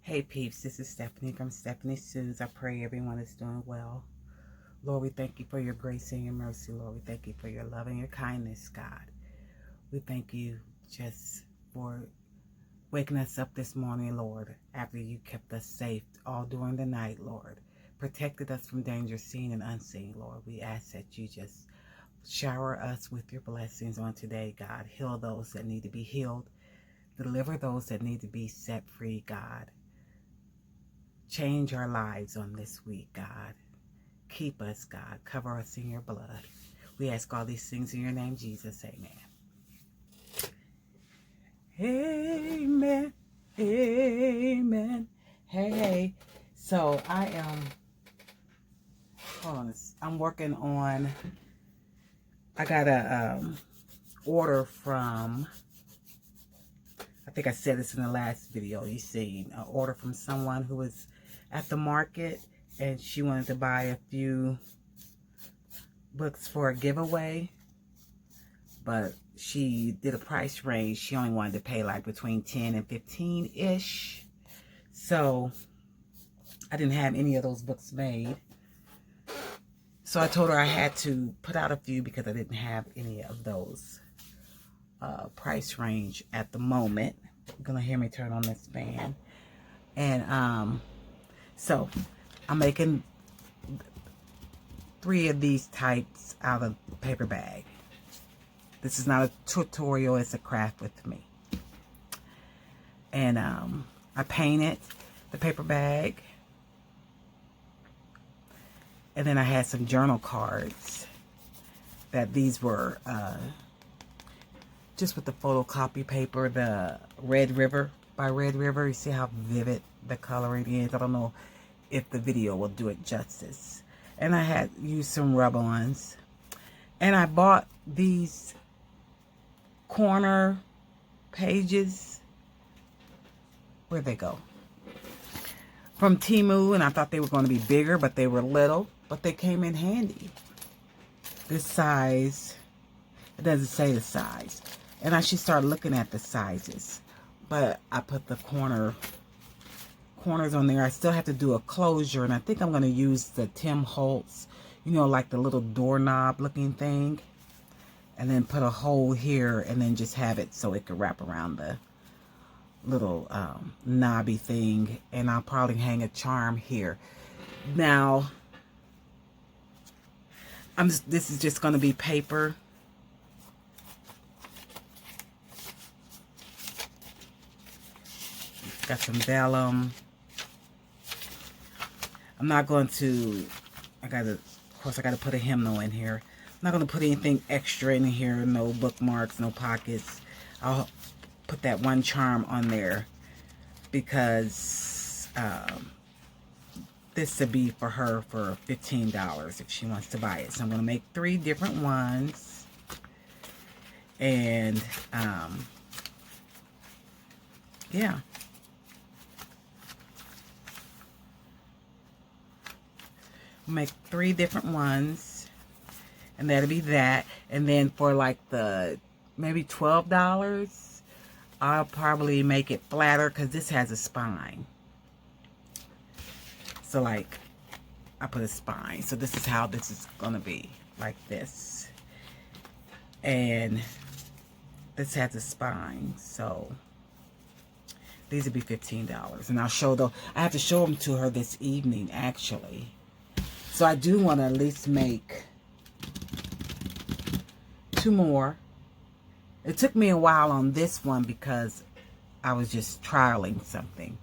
Hey peeps, this is Stephanie from Stephanie Sue's. I pray everyone is doing well. Lord, we thank you for your grace and your mercy, Lord. We thank you for your love and your kindness, God. We thank you just for waking us up this morning, Lord, after you kept us safe all during the night, Lord. Protected us from danger seen and unseen, Lord. We ask that you just shower us with your blessings on today, God. Heal those that need to be healed. Deliver those that need to be set free, God. Change our lives on this week, God. Keep us, God. Cover us in your blood. We ask all these things in your name, Jesus. Amen. Amen. Amen. Hey. So I am, I'm working on, I got a order from, I think I said this in the last video you seen, an order from someone who was at the market, and she wanted to buy a few books for a giveaway, but she did a price range. She only wanted to pay like between 10 and 15-ish. So I didn't have any of those books made. So I told her I had to put out a few because I didn't have any of those price range at the moment. You're gonna hear me turn on this fan. And so I'm making 3 of these types out of paper bag. This is not a tutorial, it's a craft with me. And I painted the paper bag. And then I had some journal cards that these were just with the photocopy paper, the Red River by Red River. You see how vivid the coloring is. I don't know if the video will do it justice. And I had used some rub-ons. And I bought these corner pages. Where'd they go? From Temu, and I thought they were going to be bigger, but they were little. But they came in handy. This size, it doesn't say the size. And I should start looking at the sizes. But I put the corners on there. I still have to do a closure, and I think I'm going to use the Tim Holtz, you know, like the little doorknob looking thing. And then put a hole here, and then just have it so it could wrap around the little knobby thing. And I'll probably hang a charm here. Now, this is just going to be paper. Got some vellum. I'm not going to, of course I got to put a hymnal in here. I'm not going to put anything extra in here. No bookmarks, no pockets. I'll put that one charm on there because this would be for her for $15 if she wants to buy it. So I'm going to make 3 different ones. And yeah. Make 3 different ones, and that'll be that. And then for like the maybe $12, I'll probably make it flatter because this has a spine. So like I put a spine, so this is how this is gonna be, like this. And this has a spine, so these would be $15. And I'll show though, I have to show them to her this evening actually. So I do want to at least make 2 more. It took me a while on this one because I was just trialing something.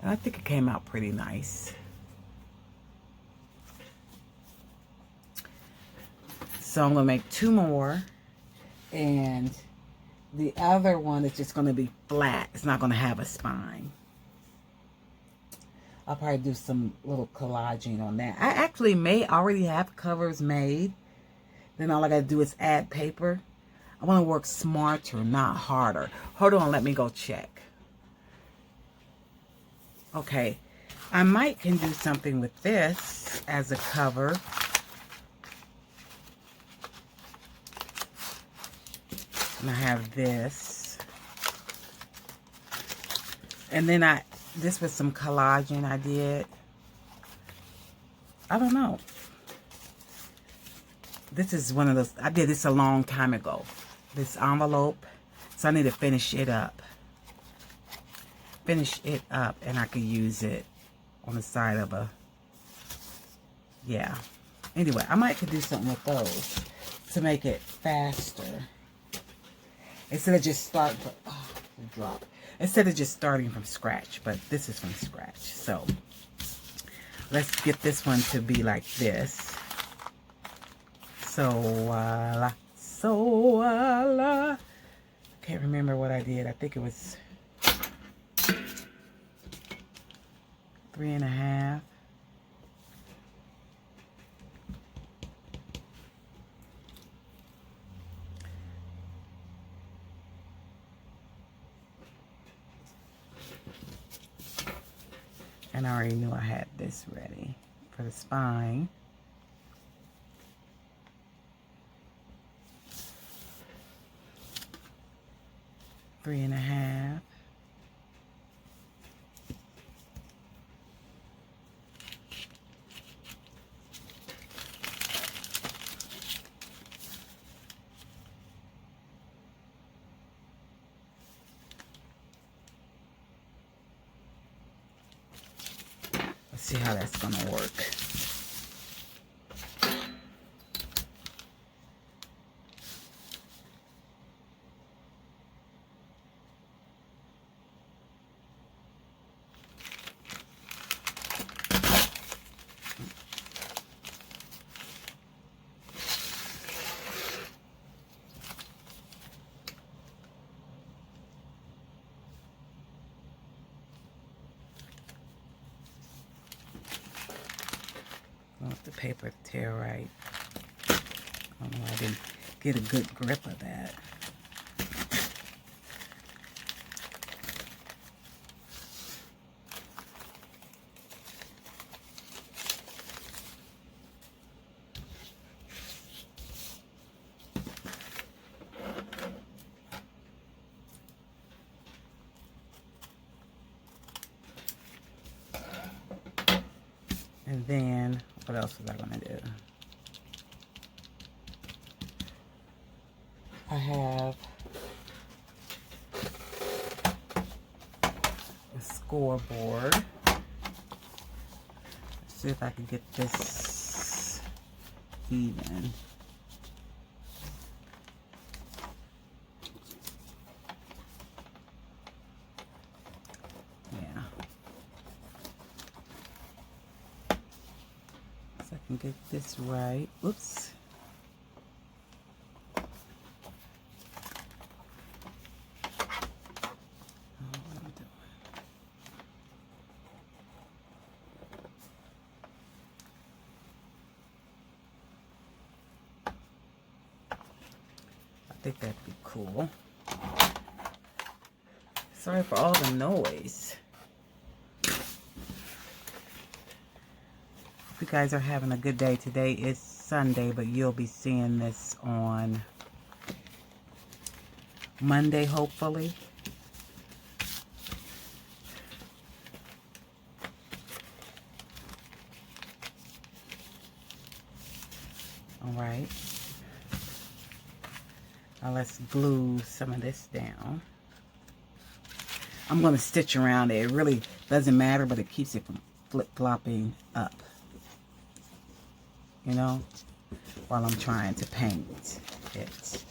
And I think it came out pretty nice. So I'm going to make 2 more. And the other one is just going to be flat. It's not going to have a spine. I'll probably do some little collaging on that. I actually may already have covers made. Then all I got to do is add paper. I want to work smarter, not harder. Hold on, let me go check. Okay, I might can do something with this as a cover. And I have this. And then This was some collaging I did. I don't know. This is one of those, I did this a long time ago. This envelope. So I need to finish it up. Finish it up and I could use it on the side of a, yeah. Anyway, I might could do something with those to make it faster. Instead of just start, oh, drop. Instead of just starting from scratch, but this is from scratch. So let's get this one to be like this. So can't remember what I did. I think it was 3.5. And I already knew I had this ready for the spine. Three and a half. Let's see how that's gonna work. I want the paper to tear right. I don't know, I didn't get a good grip of that. And then, what else was I going to do? I have a scoreboard. Let's see if I can get this even. Yeah. So I can get this right. Oops. I think that'd be cool. Sorry for all the noise. Hope you guys are having a good day. Today is Sunday, but you'll be seeing this on Monday, hopefully. All right. Now let's glue some of this down. I'm going to stitch around it. It really doesn't matter, but it keeps it from flip-flopping up. You know, while I'm trying to paint it.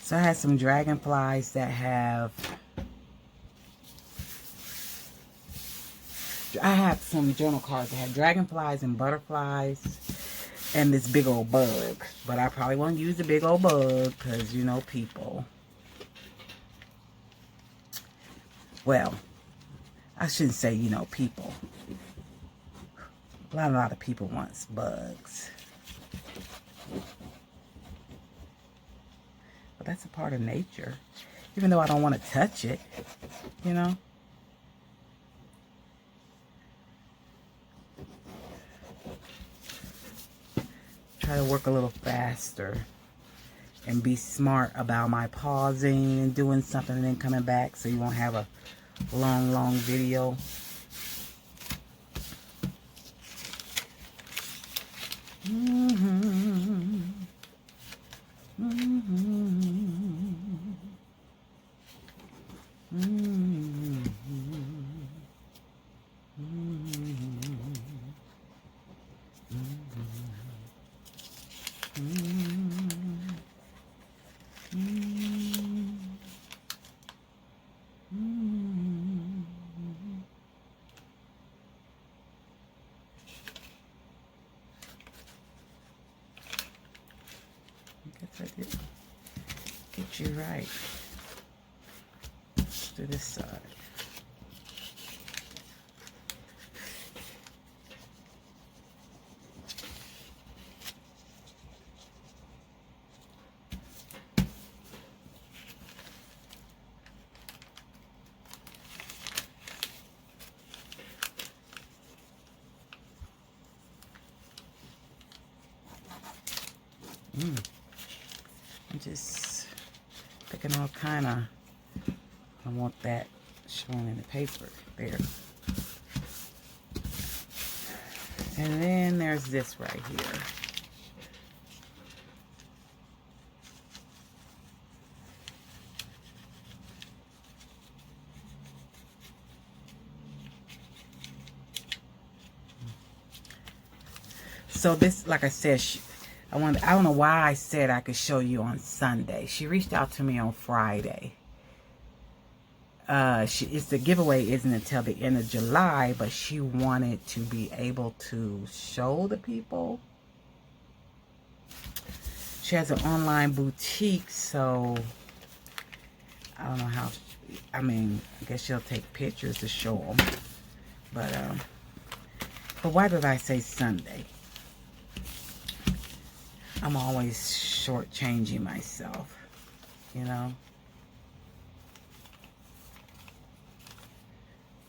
So I had some dragonflies that have... I have some journal cards that have dragonflies and butterflies and this big old bug. But I probably won't use the big old bug because, you know, people. Well, I shouldn't say, you know, people. A lot of people wants bugs. But that's a part of nature. Even though I don't want to touch it, you know. Try try to work a little faster and be smart about my pausing and doing something and then coming back, so you won't have a long video. I did get you right. Let's do this side. I'm just picking all kind of, I want that showing in the paper there. And then there's this right here. So this, like I said, I don't know why I said I could show you on Sunday. She reached out to me on Friday. It's the giveaway isn't until the end of July, but she wanted to be able to show the people. She has an online boutique, so I don't know how. I guess she'll take pictures to show them. But why did I say Sunday? I'm always shortchanging myself, you know.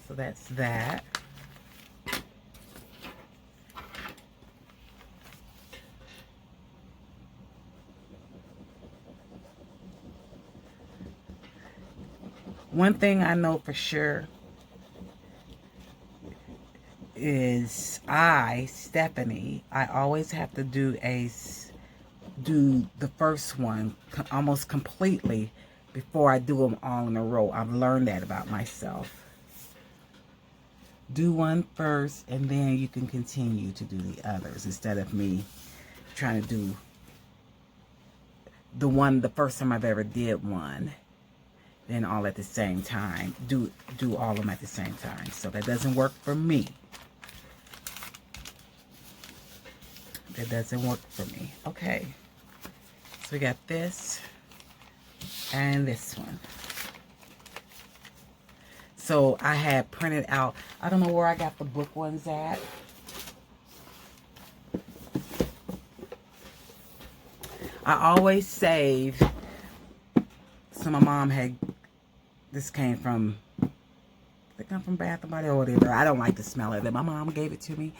So that's that. One thing I know for sure is Stephanie, I always have to do the first one almost completely before I do them all in a row. I've learned that about myself. Do one first and then you can continue to do the others, instead of me trying to do the first time I've ever did one, then all at the same time. Do all of them at the same time. So that doesn't work for me. That doesn't work for me. Okay. So we got this and this one. So I had printed out, I don't know where I got the book ones at. I always save, so my mom had, this came from, they come from Bath and Body or whatever. I don't like the smell of it. My mom gave it to me.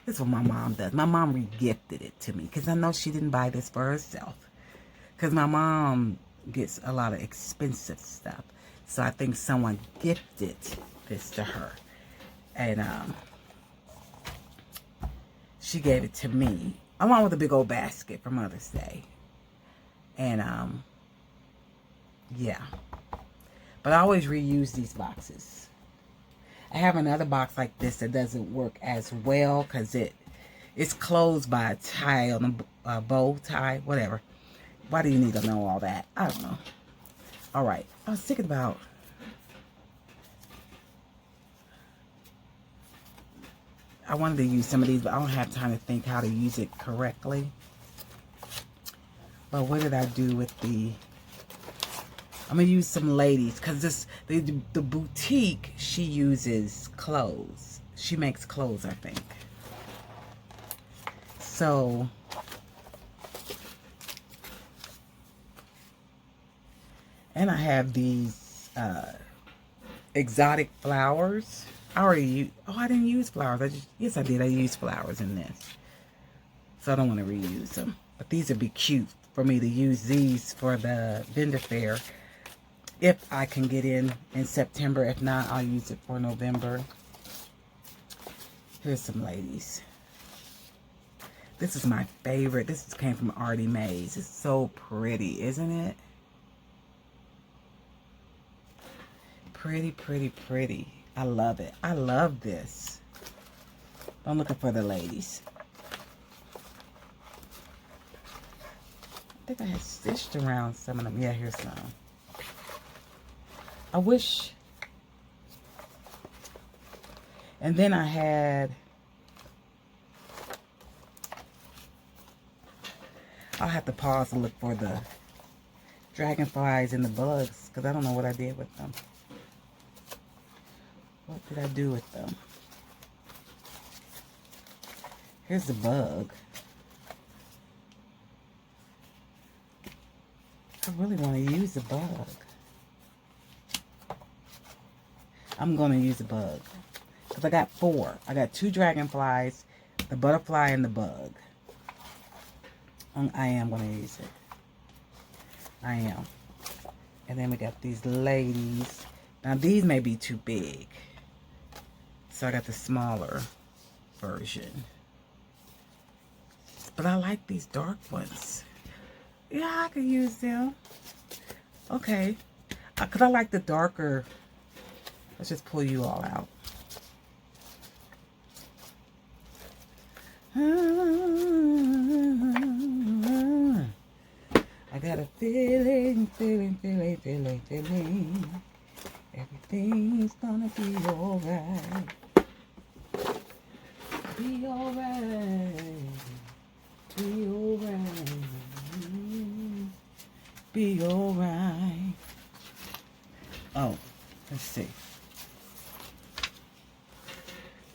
This is what my mom does. My mom re-gifted it to me because I know she didn't buy this for herself. Because my mom gets a lot of expensive stuff. So I think someone gifted this to her. And she gave it to me, along with a big old basket for Mother's Day. And yeah. But I always reuse these boxes. I have another box like this that doesn't work as well because it's closed by a tie on a bow tie, whatever. Why do you need to know all that? I don't know. All right. I was thinking about, I wanted to use some of these, but I don't have time to think how to use it correctly. But what did I do with I'm going to use some ladies, because the boutique, she uses clothes. She makes clothes, I think. So, and I have these exotic flowers. I already used, I didn't use flowers. Yes, I did. I used flowers in this. So I don't want to reuse them. But these would be cute for me to use these for the vendor fair. If I can get in September. If not, I'll use it for November. Here's some ladies. This is my favorite. This came from Artie Mays. It's so pretty, isn't it? Pretty, pretty, pretty. I love it. I love this. I'm looking for the ladies. I think I had stitched around some of them. Yeah, here's some. I wish. And then I had. I'll have to pause and look for the dragonflies and the bugs, because I don't know what I did with them. What did I do with them? Here's the bug. I really want to use the bug. I'm going to use the bug. Because I got 4. I got 2 dragonflies, the butterfly, and the bug. I am going to use it. I am. And then we got these ladies. Now these may be too big. So I got the smaller version. But I like these dark ones. Yeah, I could use them. Okay. Because I like the darker. Let's just pull you all out. I got a feeling. Everything's gonna be alright. Be alright. Be alright. Be alright. Oh, let's see.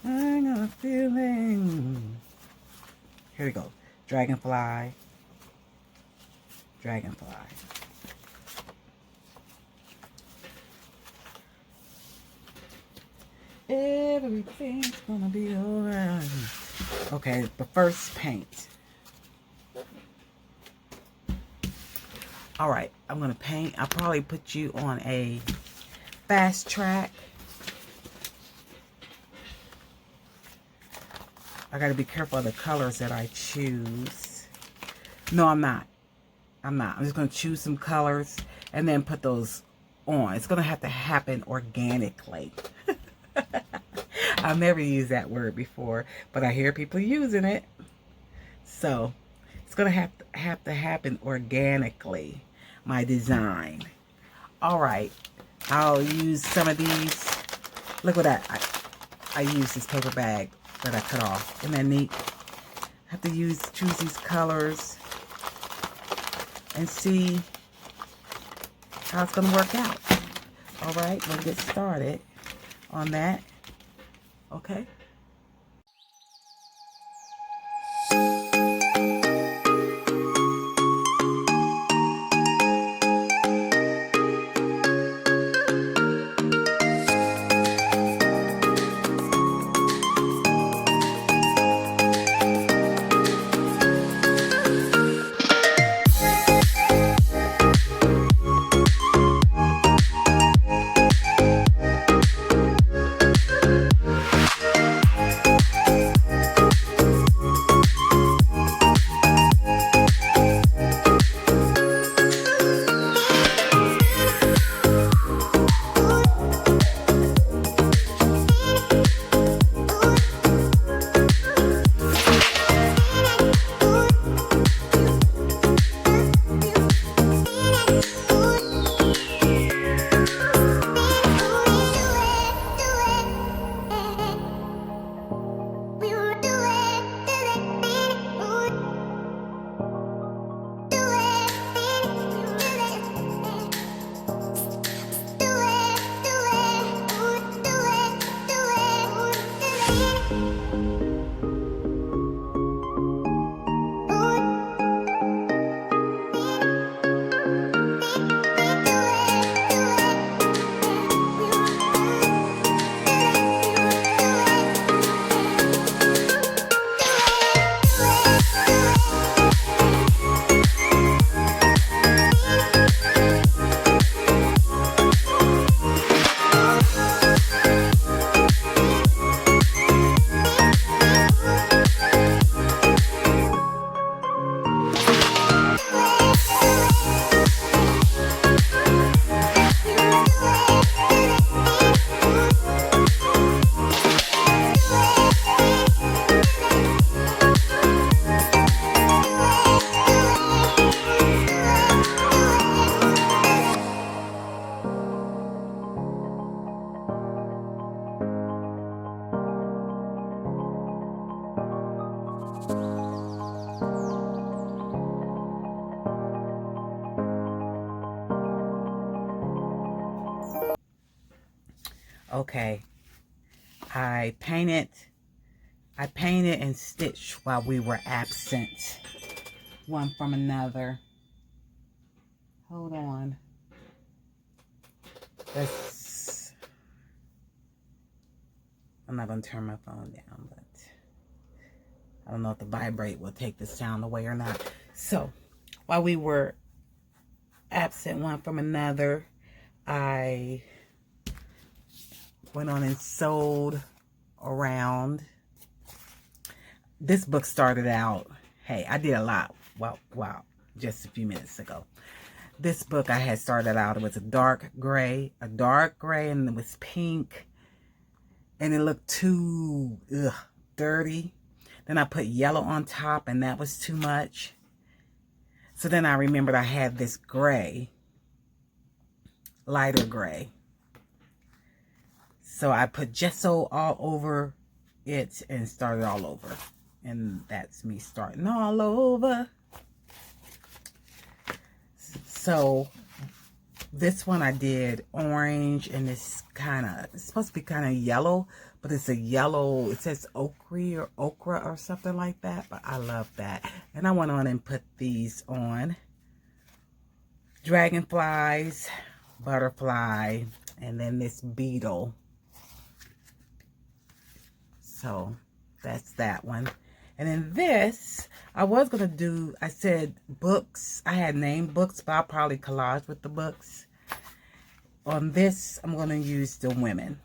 I got a feeling. Here we go. Dragonfly. Dragonfly. Everything's gonna be alright. Okay, but first paint. Alright, I'm gonna paint. I'll probably put you on a fast track. I gotta be careful of the colors that I choose. No, I'm not. I'm just gonna choose some colors and then put those on. It's gonna have to happen organically. I've never used that word before, but I hear people using it. So it's gonna have to happen organically, my design. All right, I'll use some of these. Look at that. I use this paper bag that I cut off. Isn't that neat? I have to choose these colors and see how it's gonna work out. All right, we'll get started on that. Okay. Okay. I painted and stitched while we were absent. One from another. Hold on. I'm not going to turn my phone down, but I don't know if the vibrate will take the sound away or not. So, while we were absent one from another, I went on and sewed around. This book started out, hey, I did a lot. Wow, just a few minutes ago. This book I had started out, it was a dark gray, and it was pink. And it looked too dirty. Then I put yellow on top, and that was too much. So then I remembered I had this gray, lighter gray. So I put gesso all over it and started all over. And that's me starting all over. So this one I did orange, and it's supposed to be kind of yellow, but it's a yellow, it says ochre or something like that, but I love that. And I went on and put these on. Dragonflies, butterfly, and then this beetle. So that's that one. And then this, I said books. I had named books, but I'll probably collage with the books. On this, I'm going to use the women.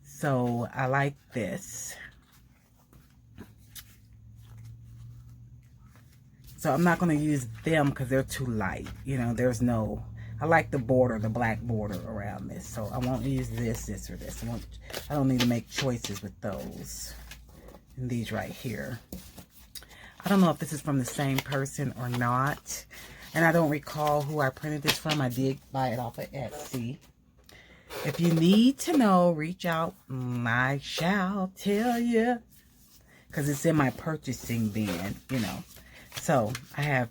So I like this. So I'm not going to use them because they're too light. You know, I like the border, the black border around this. So I won't use this or this. I don't need to make choices with those. And these right here. I don't know if this is from the same person or not. And I don't recall who I printed this from. I did buy it off of Etsy. If you need to know, reach out. I shall tell you. Because it's in my purchasing bin, you know. So, I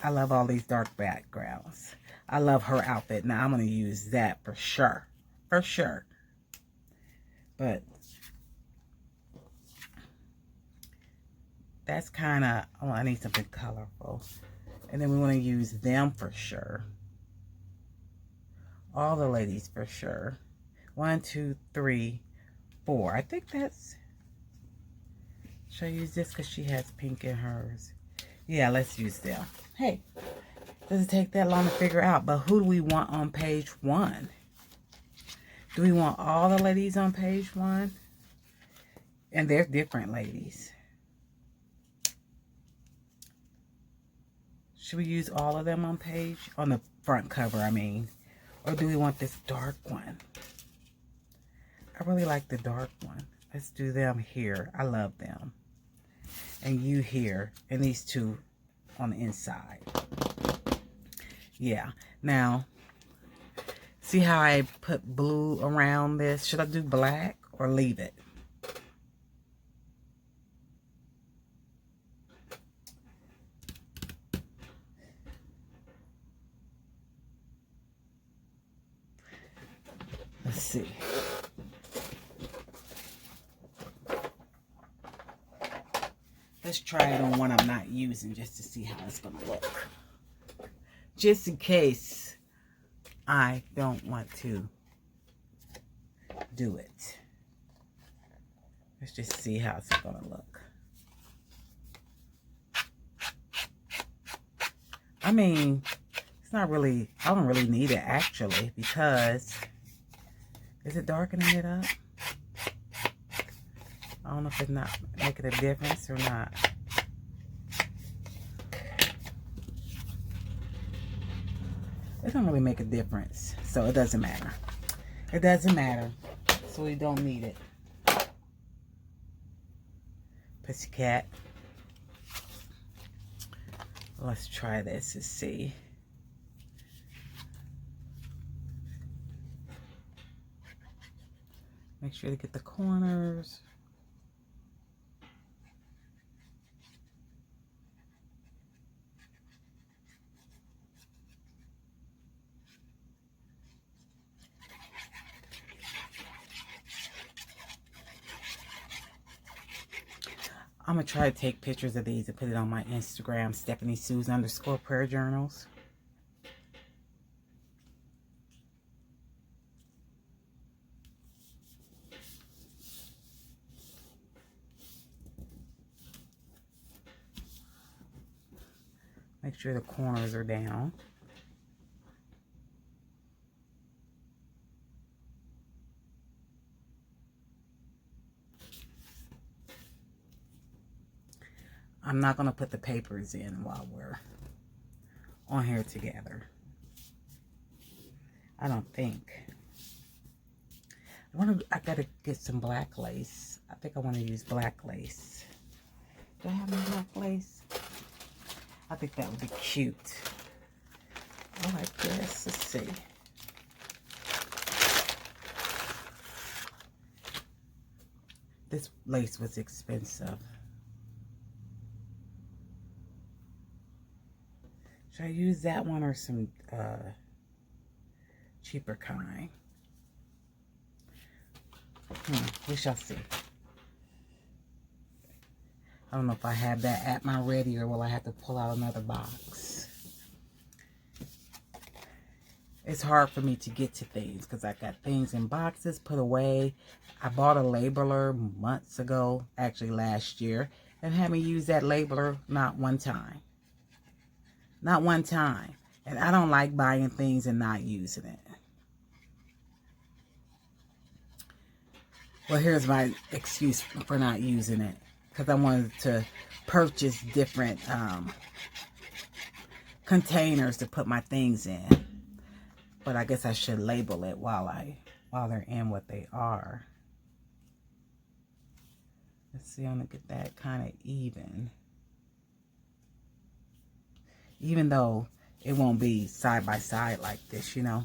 love all these dark backgrounds. I love her outfit. Now, I'm going to use that for sure. For sure. But that's kind of, oh, I need something colorful. And then we want to use them for sure. All the ladies for sure. 1, 2, 3, 4. I think that's, should I use this because she has pink in hers? Yeah, let's use them. Hey, doesn't take that long to figure out. But who do we want on page 1? Do we want all the ladies on page 1? And they're different ladies. Should we use all of them on the front cover, I mean? Or do we want this dark one? I really like the dark one. Let's do them here. I love them. And you here. And these two on the inside. Yeah. Now, see how I put blue around this? Should I do black or leave it? Let's see. Let's try it on one I'm not using just to see how it's going to look. Just in case I don't want to do it. Let's just see how it's going to look. I mean, it's not really, I don't really need it actually because, is it darkening it up? I don't know if it's not making a difference or not. It don't really make a difference, so it doesn't matter. It doesn't matter, so we don't need it. Pussycat. Let's try this and see. Make sure to get the corners. I'm going to try to take pictures of these and put it on my Instagram, Stephanie_Sue's_prayer journals. Make sure the corners are down. I'm not going to put the papers in while we're on here together. I don't think. I got to get some black lace. I think I want to use black lace. Do I have any black lace? I think that would be cute. I like this. Let's see. This lace was expensive. Should I use that one or some cheaper kind? We shall see. I don't know if I have that at my ready or will I have to pull out another box. It's hard for me to get to things because I got things in boxes put away. I bought a labeler months ago, actually last year, and haven't used that labeler not one time. Not one time. And I don't like buying things and not using it. Well, here's my excuse for not using it. Because I wanted to purchase different containers to put my things in. But I guess I should label it while they're in what they are. Let's see, I'm going to get that kind of even. Even though it won't be side by side like this, you know.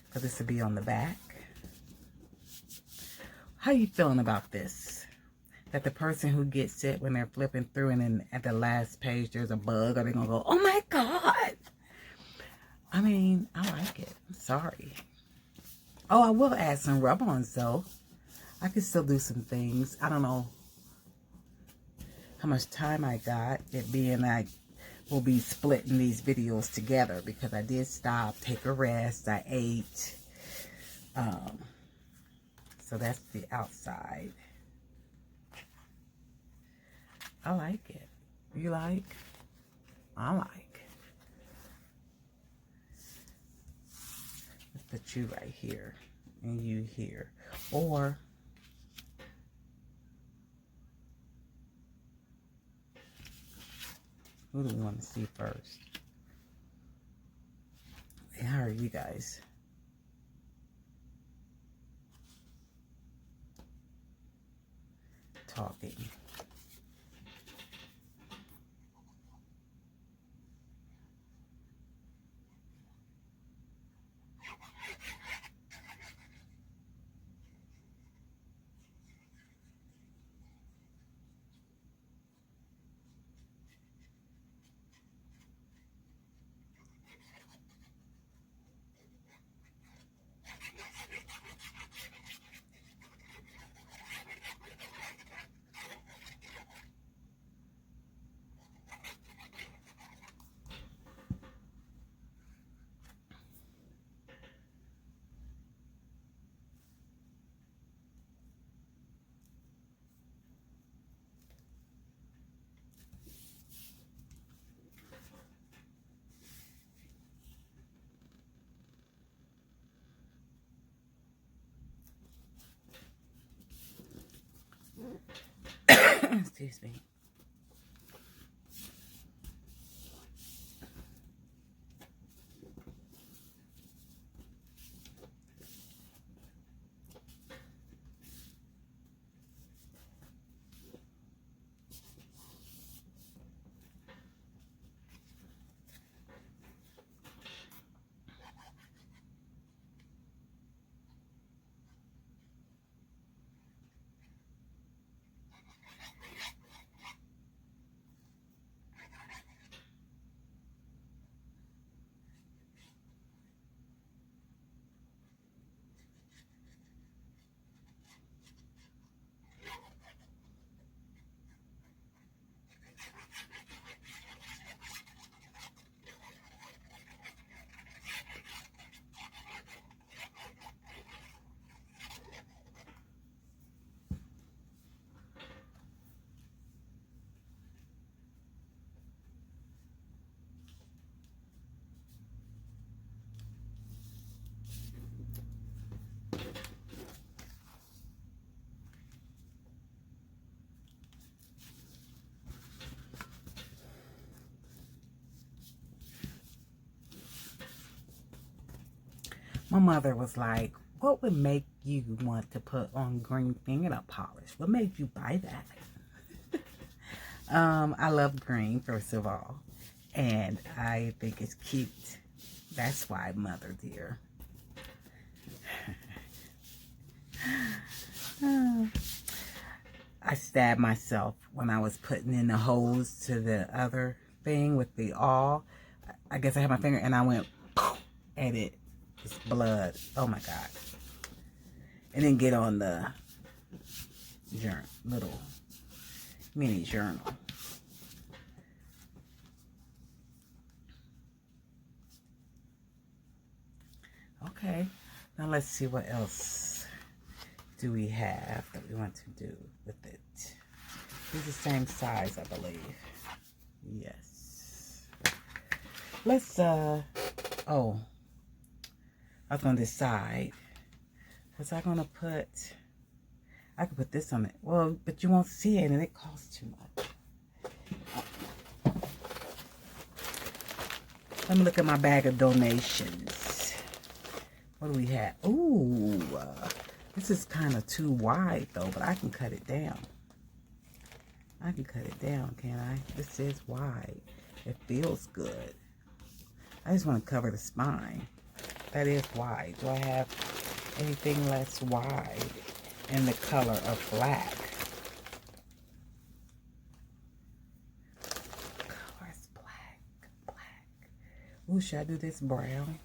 Because this will be on the back. How you feeling about this? That the person who gets it when they're flipping through and then at the last page there's a bug, are they going to go, oh my God? I mean, I like it. I'm sorry. Oh, I will add some rub-ons though. I can still do some things. I don't know how much time I got. It being I will be splitting these videos together because I did stop, take a rest. I ate. So that's the outside. I like it. You like? I like. Let's put you right here and you here. Or who do we want to see first? How are you guys? Talking. Excuse me. My mother was like, what would make you want to put on green fingernail polish? What made you buy that? I love green, first of all. And I think it's cute. That's why, mother dear. I stabbed myself when I was putting in the hose to the other thing with the awl. I guess I had my finger and I went poof, and it just blood. Oh my God. It didn't get on the little mini journal. Okay, now let's see what else do we have that we want to do with it. These are the same size, I believe. Yes. Let's, oh, I was going to decide. Was I going to put, I could put this on it. Well, but you won't see it and it costs too much. Let me look at my bag of donations. What do we have? Ooh, this is kind of too wide though, but I can cut it down. I can cut it down, can't I? This is wide. It feels good. I just want to cover the spine. That is wide. Do I have anything less wide in the color of black? Color's black. Ooh, should I do this brown?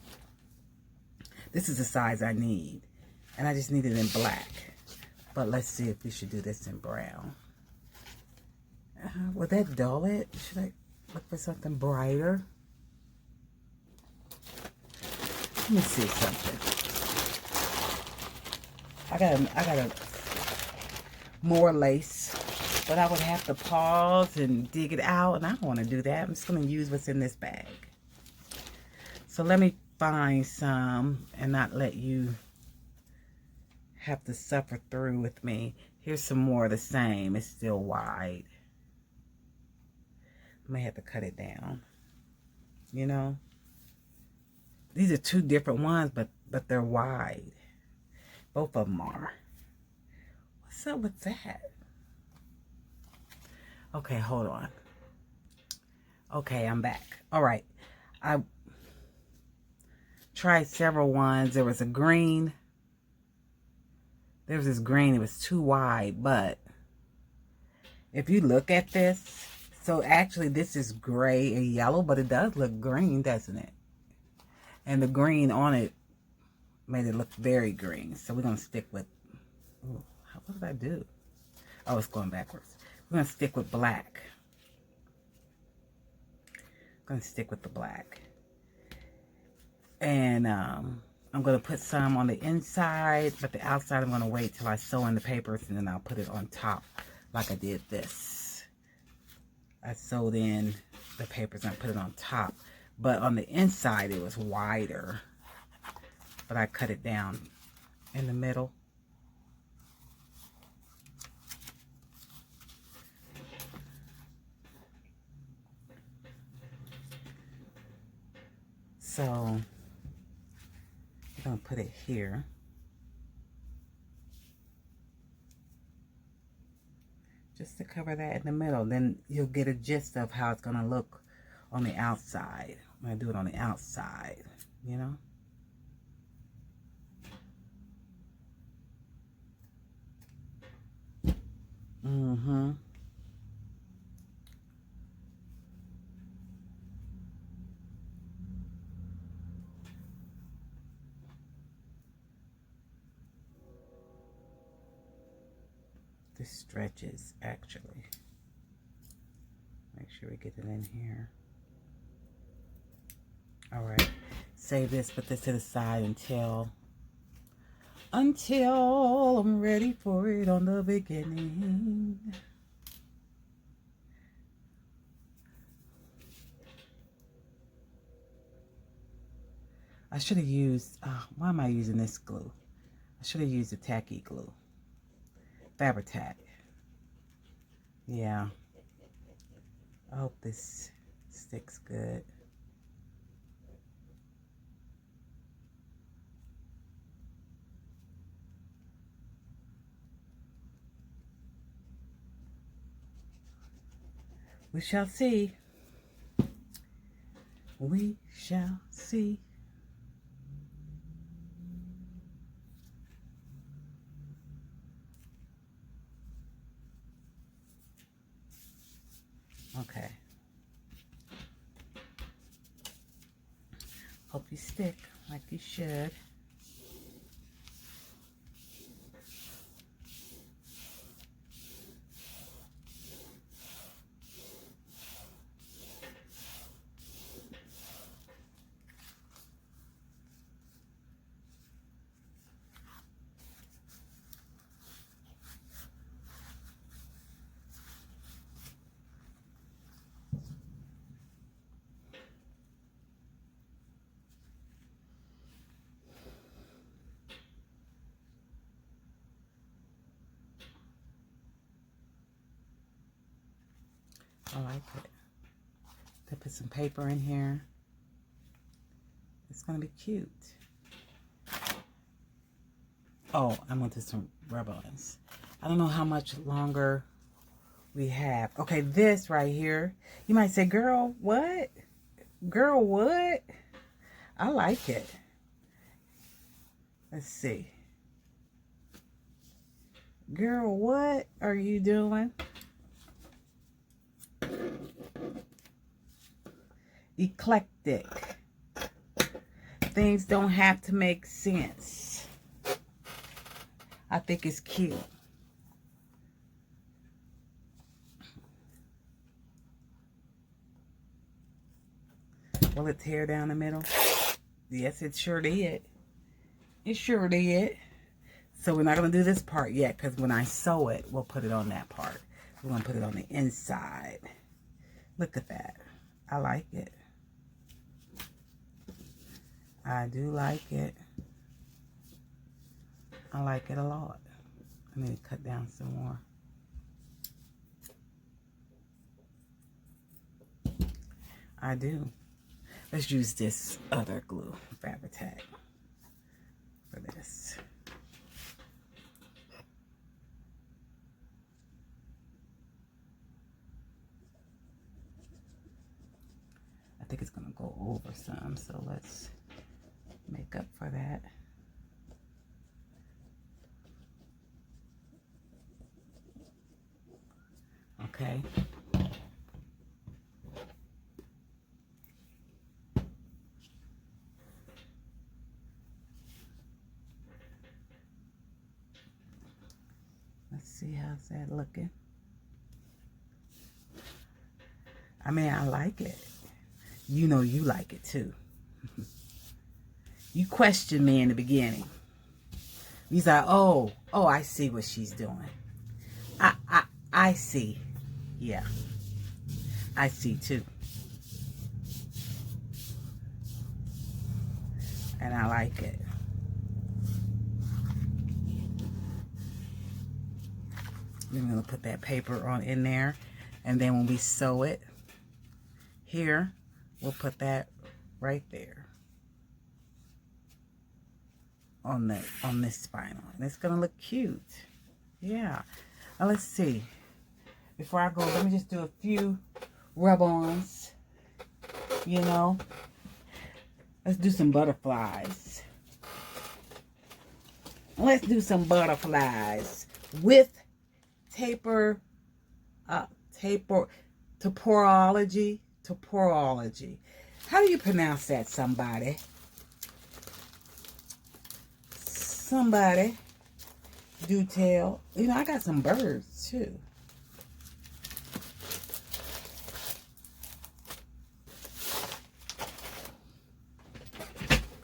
This is the size I need. And I just need it in black. But let's see if we should do this in brown. Would that dull it? Should I look for something brighter? Let me see something. I got a more lace, but I would have to pause and dig it out, and I don't want to do that. I'm just going to use what's in this bag. So let me find some and not let you have to suffer through with me. Here's some more of the same. It's still wide. I may have to cut it down. You know? These are two different ones, but they're wide. Both of them are. What's up with that? Okay, hold on. Okay, I'm back. All right. I tried several ones. There was a green. There was this green. It was too wide, but if you look at this, so actually this is gray and yellow, but it does look green, doesn't it? And the green on it made it look very green. So we're going to stick with, ooh, what did I do? Oh, it's going backwards. We're going to stick with black. I'm going to stick with the black. And I'm going to put some on the inside, but the outside I'm going to wait till I sew in the papers, and then I'll put it on top like I did this. I sewed in the papers and I put it on top. But on the inside, it was wider. But I cut it down in the middle. So, I'm going to put it here. Just to cover that in the middle. Then you'll get a gist of how it's going to look on the outside. I'm going to do it on the outside, you know. Mm-hmm. This stretches, actually. Make sure we get it in here. All right. Save this, put this to the side until I'm ready for it on the beginning. I should have used, why am I using this glue? I should have used the tacky glue. Fabri-Tac. Yeah. I hope this sticks good. We shall see. We shall see. Okay. Hope you stick like you should. I like it. They put some paper in here. It's going to be cute. Oh, I'm going to do some rub-ons. I don't know how much longer we have. Okay, this right here. You might say, girl, what? Girl, what? I like it. Let's see. Girl, what are you doing? Eclectic. Things don't have to make sense. I think it's cute. Will it tear down the middle? Yes, it sure did. It sure did. So we're not going to do this part yet, because when I sew it, we'll put it on that part. We're going to put it on the inside. Look at that. I like it. I do like it. I like it a lot. I need to cut down some more. I do. Let's use this other glue, Fabri-Tac, for this. I think it's going to go over some, so let's make up for that. Okay. Let's see how's that looking. I mean, I like it. You know you like it too. You questioned me in the beginning. He's like, oh, I see what she's doing. I see. Yeah. I see too. And I like it. I'm going to put that paper on in there. And then when we sew it here, we'll put that right there on this spinal. And it's going to look cute. Yeah. Now let's see. Before I go, let me just do a few rub-ons. You know. Let's do some butterflies. Let's do some butterflies with topology. How do you pronounce that, somebody? Somebody do tell. You know, I got some birds too.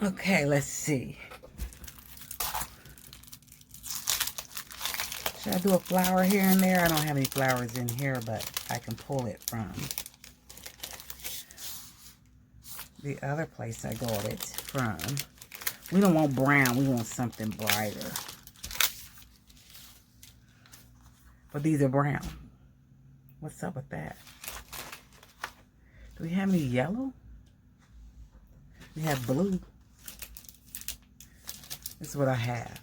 Okay, let's see. Should I do a flower here and there? I don't have any flowers in here, but I can pull it from the other place I got it from. We don't want brown. We want something brighter. But these are brown. What's up with that? Do we have any yellow? We have blue. This is what I have.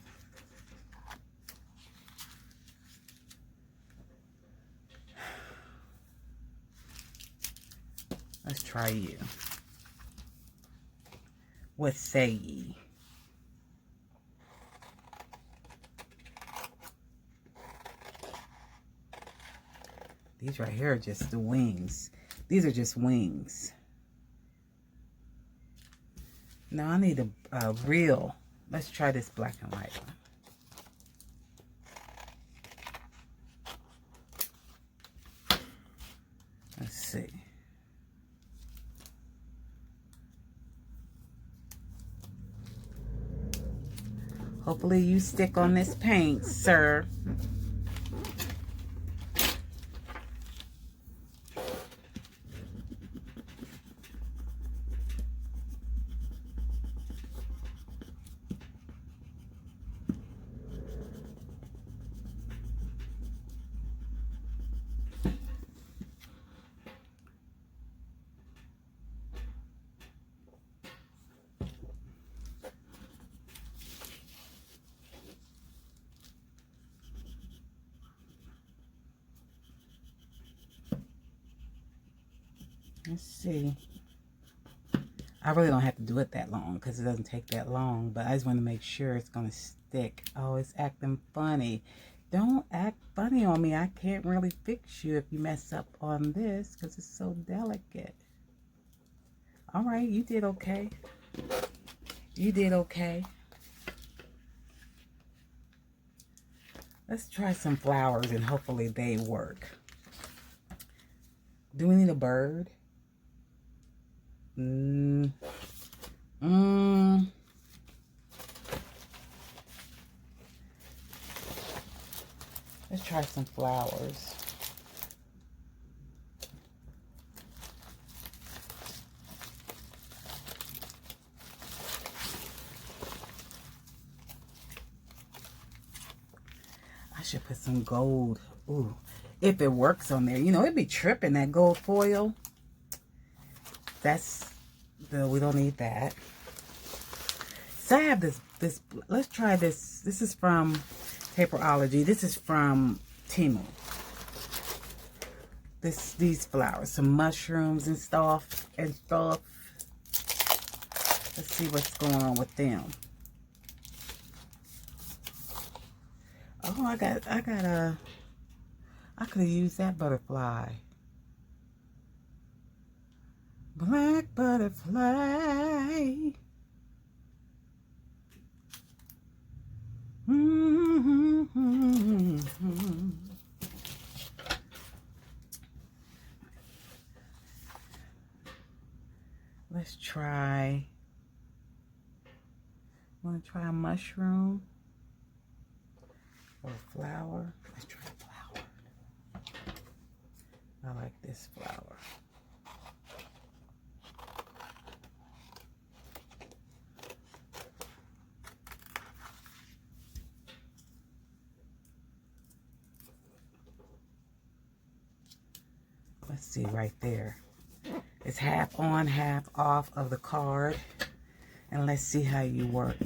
Let's try you. What say ye? These right here are just the wings. These are just wings. Now I need a real. Let's try this black and white one. Let's see. Hopefully you stick on this paint, sir. Let's see. I really don't have to do it that long because it doesn't take that long, but I just want to make sure it's going to stick. Oh, it's acting funny. Don't act funny on me. I can't really fix you if you mess up on this because it's so delicate. All right, you did okay. You did okay. Let's try some flowers and hopefully they work. Do we need a bird? Let's try some flowers. I should put some gold. Ooh, if it works on there. You know, it'd be tripping, that gold foil. We don't need that. So I have this, let's try this. This is from Paperology. This is from Temu. These flowers, some mushrooms and stuff. Let's see what's going on with them. Oh, I could have used that butterfly. Black butterfly. Let's try. Want to try a mushroom or a flower? Let's try a flower. I like this flower. Let's see right there. It's half on, half off of the card. And let's see how you work.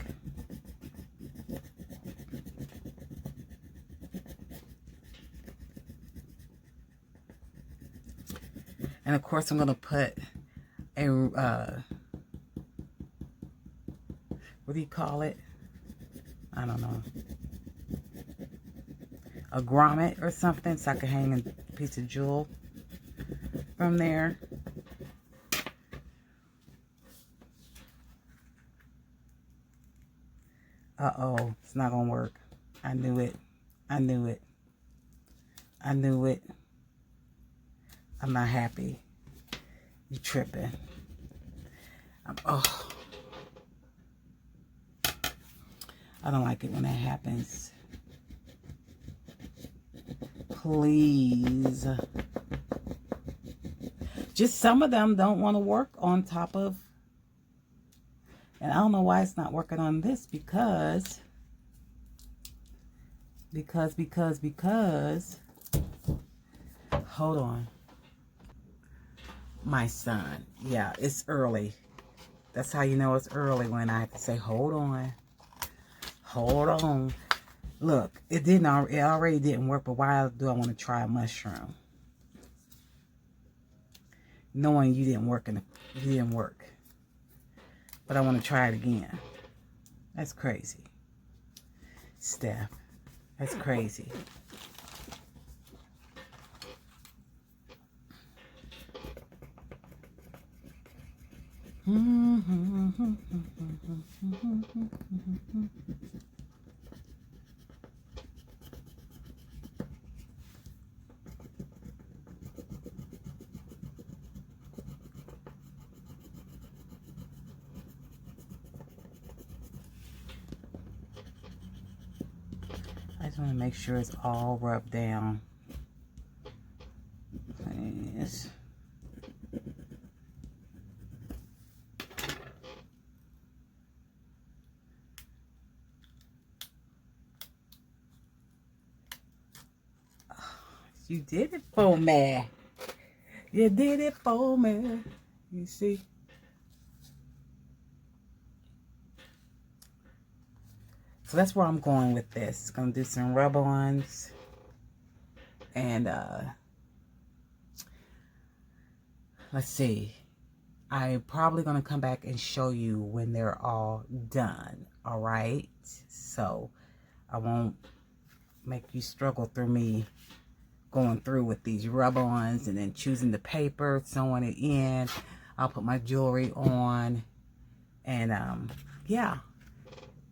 And of course I'm going to put a, what do you call it? I don't know. A grommet or something so I can hang a piece of jewel from there. Uh-oh, it's not gonna work. I knew it. I knew it. I knew it. I'm not happy. You tripping. Oh. I don't like it when that happens. Please. Just some of them don't want to work on top of. And I don't know why it's not working on this because. Hold on. My son. Yeah, it's early. That's how you know it's early when I have to say, hold on. Hold on. Look, it already didn't work, but why do I want to try a mushroom? knowing you didn't work you didn't work. But I want to try it again. That's crazy, Steph. That's crazy. I just want to make sure it's all rubbed down. Yes. You did it for me. You did it for me. You see? So that's where I'm going with this. Gonna do some rub-ons. And let's see. I'm probably gonna come back and show you when they're all done. Alright? So I won't make you struggle through me going through with these rub-ons and then choosing the paper, sewing it in. I'll put my jewelry on. And yeah.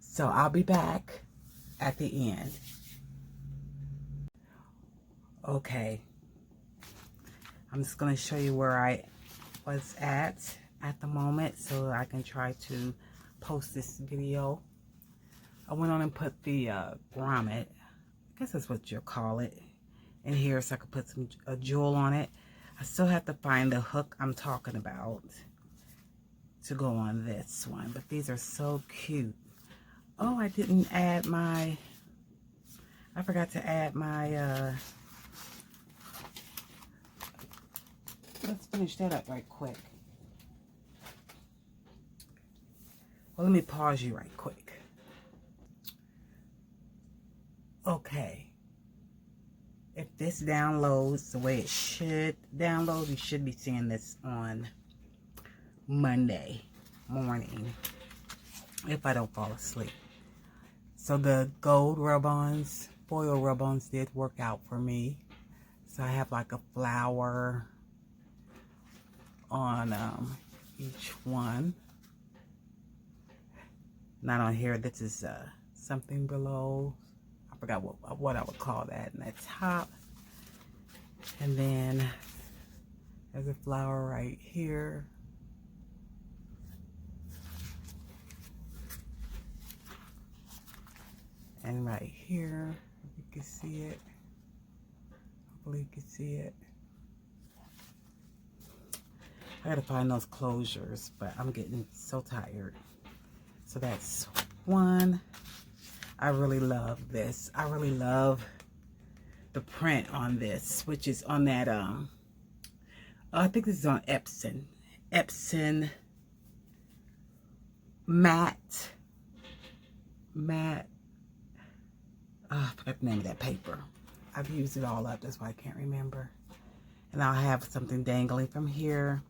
So I'll be back at the end. Okay. I'm just going to show you where I was at the moment so I can try to post this video. I went on and put the grommet, I guess that's what you'll call it, in here so I could put a jewel on it. I still have to find the hook I'm talking about to go on this one, but these are so cute. Oh, I didn't add my, I forgot to add my, let's finish that up right quick. Well, let me pause you right quick. Okay. If this downloads the way it should download, you should be seeing this on Monday morning, if I don't fall asleep. So the gold rub-ons, foil rub-ons did work out for me. So I have like a flower on each one. Not on here. This is something below. I forgot what I would call that. And that's top. And then there's a flower right here. And right here, if you can see it. Hopefully you can see it. I gotta find those closures, but I'm getting so tired. So that's one. I really love this. I really love the print on this, which is on that, I think this is on Epson matte, I forgot the name of that paper. I've used it all up, that's why I can't remember. And I'll have something dangling from here.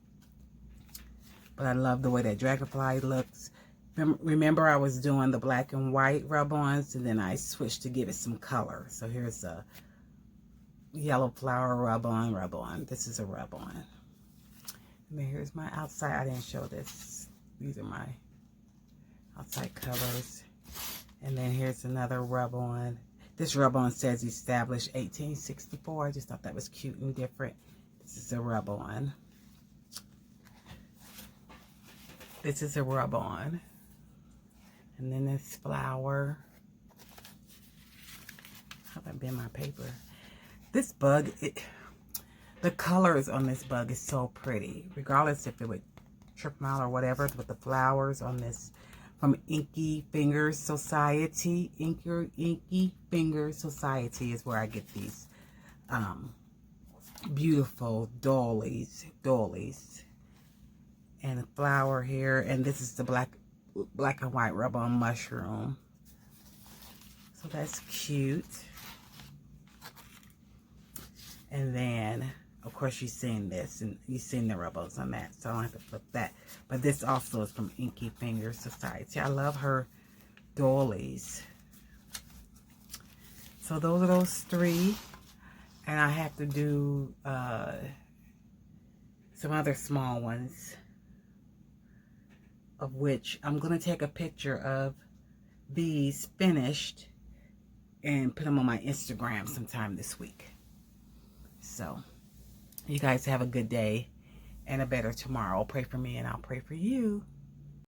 But I love the way that dragonfly looks. Remember I was doing the black and white rub-ons, and then I switched to give it some color. So here's a yellow flower rub-on. This is a rub-on. And then here's my outside. I didn't show this. These are my outside covers. And then here's another rub-on. This rub-on says established 1864. I just thought that was cute and different. This is a rub-on. This is a rub-on. And then this flower. How have I been my paper? This bug, the colors on this bug is so pretty. Regardless if it would trip them out or whatever, but the flowers on this from Inky Fingers Society. Inky Fingers Society is where I get these beautiful dollies. And a flower here, and this is the black and white rub-on mushroom. So that's cute. And then of course, you've seen this, and you've seen the rebels on that, so I don't have to flip that. But this also is from Inky Fingers Society. I love her doilies. So those are those 3. And I have to do some other small ones, of which I'm going to take a picture of these finished and put them on my Instagram sometime this week. So, you guys have a good day and a better tomorrow. Pray for me and I'll pray for you.